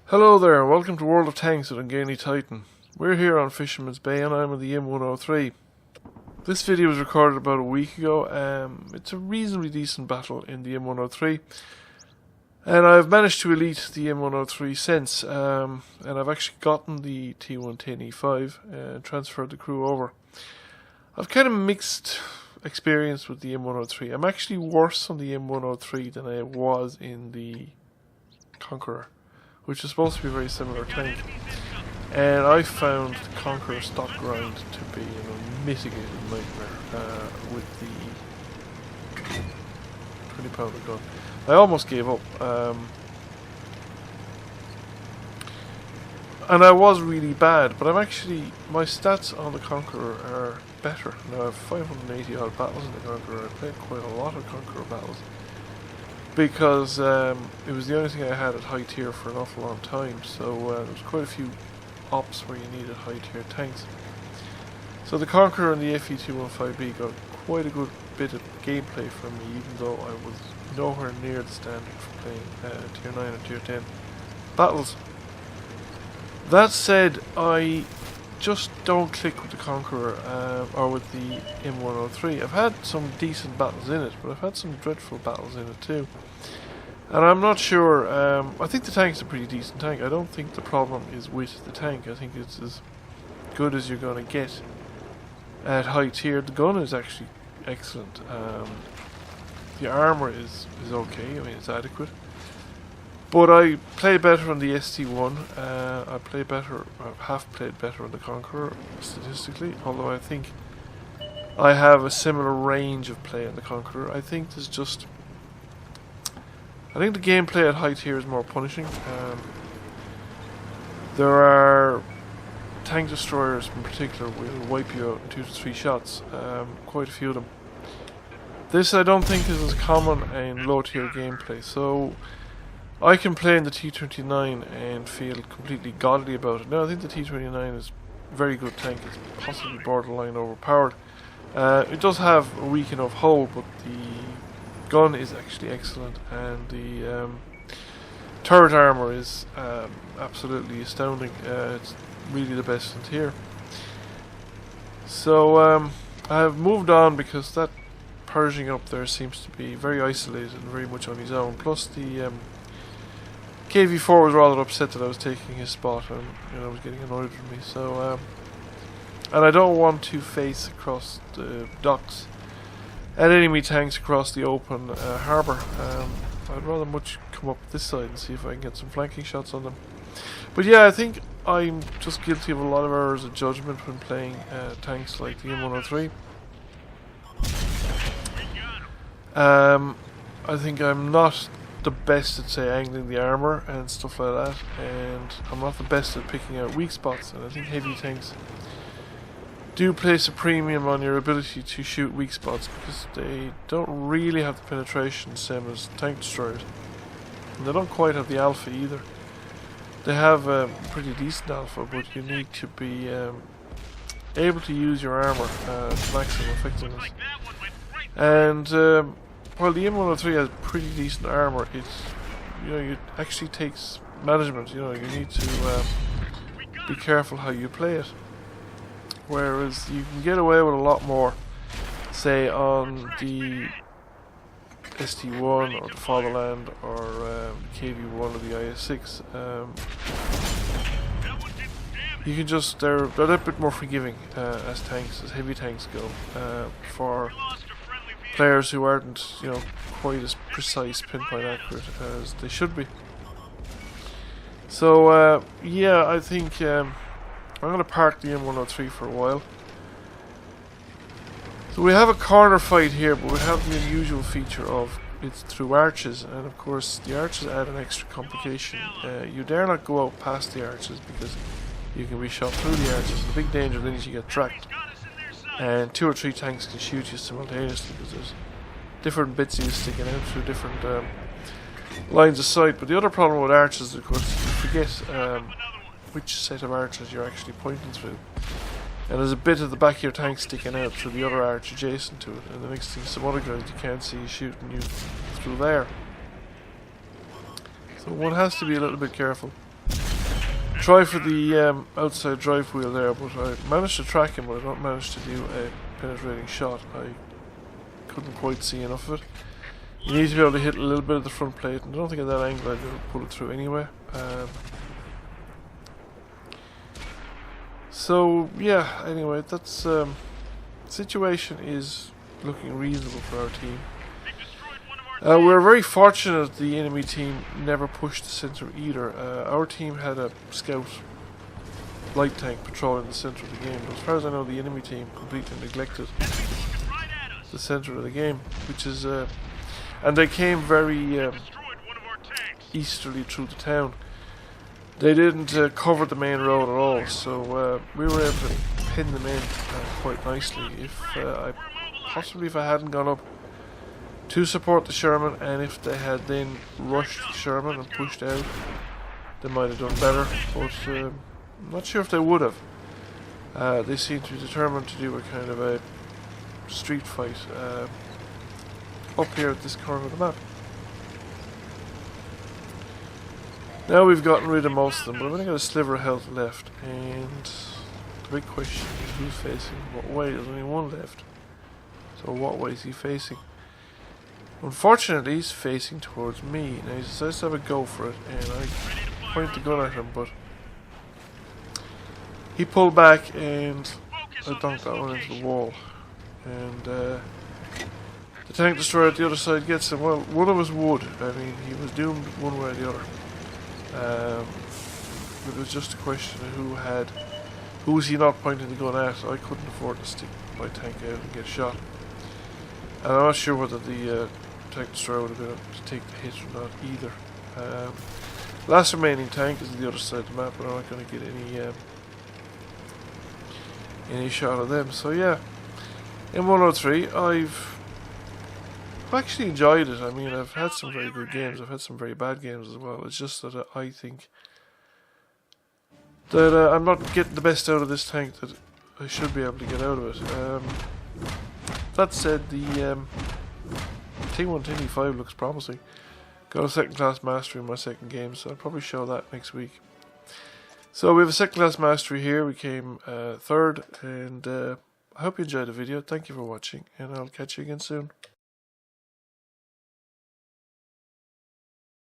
Hello there, and welcome to World of Tanks with Ungainly Titan. We're here on Fisherman's Bay and I'm in the M103. This video was recorded about a week ago. It's a reasonably decent battle in the M103. And I've managed to elite the M103 since. And I've actually gotten the T110E5 and transferred the crew over. I've kind of mixed experience with the M103. I'm actually worse on the M103 than I was in the Conqueror, which is supposed to be a very similar tank. And I found the Conqueror stock grind to be an unmitigated nightmare with the 20-pounder gun. I almost gave up. And I was really bad, but my stats on the Conqueror are better. Now I have 580 odd battles in the Conqueror. I played quite a lot of Conqueror battles, because it was the only thing I had at high tier for an awful long time, so there was quite a few ops where you needed high tier tanks. So the Conqueror and the FE215B got quite a good bit of gameplay from me, even though I was nowhere near the standard for playing tier 9 and tier 10 battles. That said, I just don't click with the Conqueror or with the M103. I've had some decent battles in it, but I've had some dreadful battles in it too. And I'm not sure. I think the tank's a pretty decent tank. I don't think the problem is with the tank. I think it's as good as you're going to get at high tier. The gun is actually excellent. The armor is okay. I mean, it's adequate. But I play better on the ST1. I have played better on the Conqueror statistically, although I think I have a similar range of play on the Conqueror. I think the gameplay at high tier is more punishing. There are tank destroyers in particular will wipe you out in 2 to 3 shots. Quite a few of them. This I don't think is as common in low tier gameplay. So I can play in the T29 and feel completely godly about it. Now I think the T29 is a very good tank. It's possibly borderline overpowered. It does have a weak enough hull, but the gun is actually excellent, and the turret armor is absolutely astounding. It's really the best in tier. So I've moved on because that Pershing up there seems to be very isolated and very much on his own. Plus the KV4 was rather upset that I was taking his spot, and I was getting annoyed with me. So, and I don't want to face across the docks at enemy tanks across the open harbour. I'd rather much come up this side and see if I can get some flanking shots on them. But yeah, I think I'm just guilty of a lot of errors of judgment when playing tanks like the M103. I think I'm not the best at, say, angling the armor and stuff like that, and I'm not the best at picking out weak spots, and I think heavy tanks do place a premium on your ability to shoot weak spots, because they don't really have the penetration same as tank destroyers, and they don't quite have the alpha either. They have a pretty decent alpha, but you need to be able to use your armor to maximum effectiveness. And while the M103 has pretty decent armor, it actually takes management. You need to be careful how you play it. Whereas you can get away with a lot more, say on the ST1 or the Fatherland or KV1 or the IS6. You can just they're a little bit more forgiving as heavy tanks go for players who aren't, quite as precise, pinpoint accurate as they should be. So, yeah, I think I'm going to park the M103 for a while. So we have a corner fight here, but we have the unusual feature of it's through arches, and of course the arches add an extra complication. You dare not go out past the arches because you can be shot through the arches. The big danger then is you get tracked, and 2 or 3 tanks can shoot you simultaneously because there's different bits of you sticking out through different lines of sight. But the other problem with arches, of course, you forget which set of arches you're actually pointing through, and there's a bit of the back of your tank sticking out through the other arch adjacent to it, and the next thing some other guys you can't see shooting you through there. So one has to be a little bit careful. try for the outside drive wheel there, but I managed to track him, but I don't manage to do a penetrating shot. I couldn't quite see enough of it. You need to be able to hit a little bit of the front plate, and I don't think at that angle I'd be able to pull it through anyway. So yeah, anyway, that's situation is looking reasonable for our team. We're very fortunate the enemy team never pushed the centre either. Our team had a scout light tank patrolling the centre of the game, but as far as I know the enemy team completely neglected the centre of the game, which is and they came very easterly through the town. They didn't cover the main road at all, so we were able to pin them in quite nicely. If I hadn't gone up to support the Sherman, and if they had then rushed the Sherman and pushed out, they might have done better, but I'm not sure if they would have. They seem to be determined to do a kind of a street fight up here at this corner of the map. Now we've gotten rid of most of them, but I've only got a sliver of health left, and the big question is who's facing what way. There's only one left, so what way is he facing? Unfortunately, he's facing towards me. Now he decides to have a go for it, and I point the gun at him, but he pulled back and I dunked that one into the wall. And the tank destroyer at the other side gets him. Well, one of us would. I mean, he was doomed one way or the other. It was just a question of who was he not pointing the gun at. I couldn't afford to stick my tank out and get shot. And I'm not sure whether the tank destroyer would have been able to take the hit or not either. Last remaining tank is on the other side of the map, but I'm not going to get any shot of them. So yeah, in 103, I've actually enjoyed it. I mean, I've had some very good games. I've had some very bad games as well. It's just that I think that I'm not getting the best out of this tank that I should be able to get out of it. That said, the T1 T5 looks promising. Got a second class mastery in my second game, so I'll probably show that next week. So we have a second class mastery here. We came third, and I hope you enjoyed the video. Thank you for watching, and I'll catch you again soon.